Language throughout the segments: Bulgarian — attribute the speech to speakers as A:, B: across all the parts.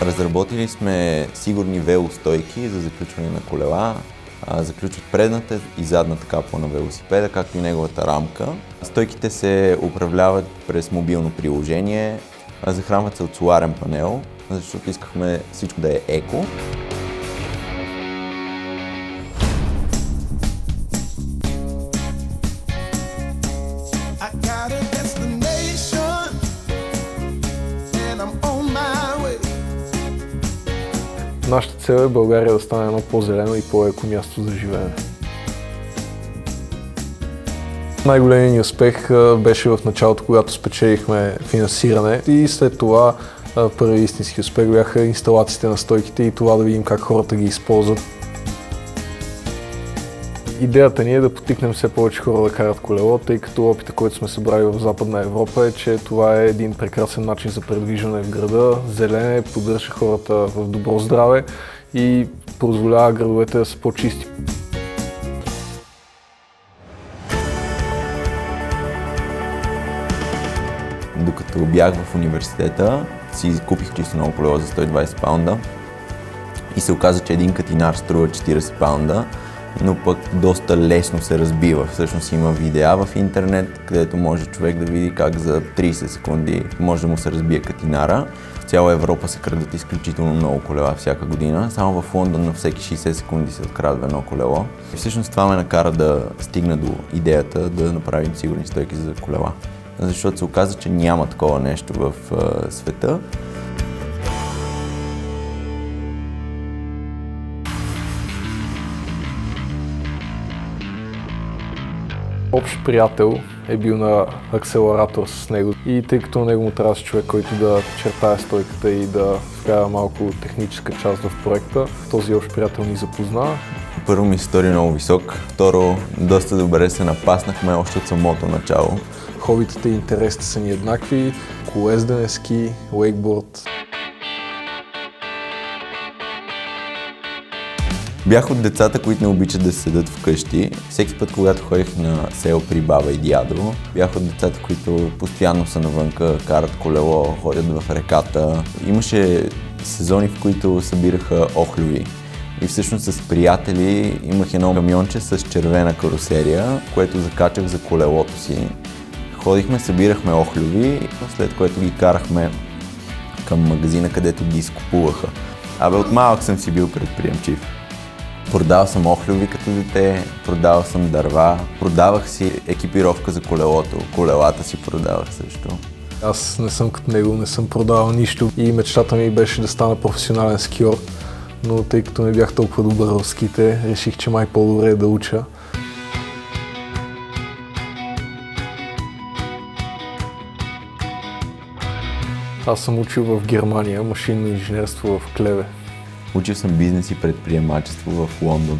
A: Разработили сме сигурни велостойки за заключване на колела. Заключват предната и задната капа на велосипеда, както и неговата рамка. Стойките се управляват през мобилно приложение, захранват се от соларен панел, защото искахме всичко да е еко.
B: Нашата цел е България да стане едно по-зелено и по-еко място за живеене. Най-големият ни успех беше в началото, когато спечелихме финансиране, и след това първи истински успех бяха инсталациите на стойките и това да видим как хората ги използват. Идеята ни е да потикнем все повече хора да карат колело, тъй като опита, който сме събрали в Западна Европа е, че това е един прекрасен начин за предвижване в града, зелене, поддържа хората в добро здраве и позволява градовете да са по-чисти.
A: Докато бях в университета, си купих чисто ново колело за 120 паунда и се оказа, че един катинар струва 40 паунда, но пък доста лесно се разбива. Всъщност има видеа в интернет, където може човек да види как за 30 секунди може да му се разбие катинара. В цяла Европа се крадат изключително много колела всяка година. Само в Лондон на всеки 60 секунди се открадва едно колело. И всъщност това ме накара да стигна до идеята да направим сигурни стойки за колела. Защото се оказа, че няма такова нещо в света.
B: Общ приятел е бил на акселератор с него и тъй като на него му трябваше човек, който да чертае стойката и да вкара малко техническа част в проекта, този общ приятел ни запозна.
A: Първо ми се стори много висок, второ доста добре се напаснахме още от самото начало.
B: Хобитите и интересите са ни еднакви, колоездене, ски, уейкборд.
A: Бях от децата, които не обичат да седат вкъщи. Всеки път, когато ходих на село при баба и дядо, бях от децата, които постоянно са навънка, карат колело, ходят в реката. Имаше сезони, в които събираха охлюви. И всъщност с приятели имах едно камионче с червена карусерия, което закачах за колелото си. Ходихме, събирахме охлюви, след което ги карахме към магазина, където ги изкупуваха. От малък съм си бил предприемчив. Продавал съм охлюви като дете, продавал съм дърва, продавах си екипировка за колелото, колелата си продавах също.
B: Аз не съм като него, не съм продавал нищо и мечтата ми беше да стана професионален скиор, но тъй като не бях толкова добър в ските, реших, че май по-добре е да уча. Аз съм учил в Германия машинно инженерство в Клеве.
A: Учил съм бизнес и предприемачество в Лондон.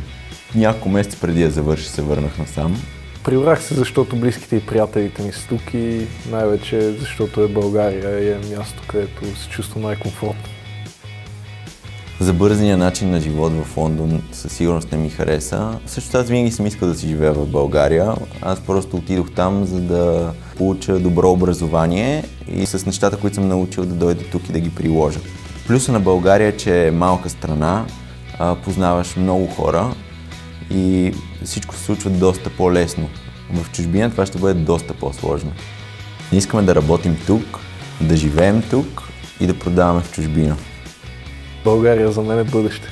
A: Няколко месеца преди да завърша се върнах насам.
B: Прибрах се, защото близките и приятелите ми са тук и най-вече защото е България и е място, където се чувствам най-комфортно.
A: Забързания начин на живот в Лондон със сигурност не ми хареса. Също аз винаги съм искал да си живея в България. Аз просто отидох там, за да получа добро образование и с нещата, които съм научил, да дойда тук и да ги приложа. Плюса на България е, че е малка страна, познаваш много хора и всичко се случва доста по-лесно. В чужбина това ще бъде доста по-сложно. Ние искаме да работим тук, да живеем тук и да продаваме в чужбина.
B: България за мен е бъдеще.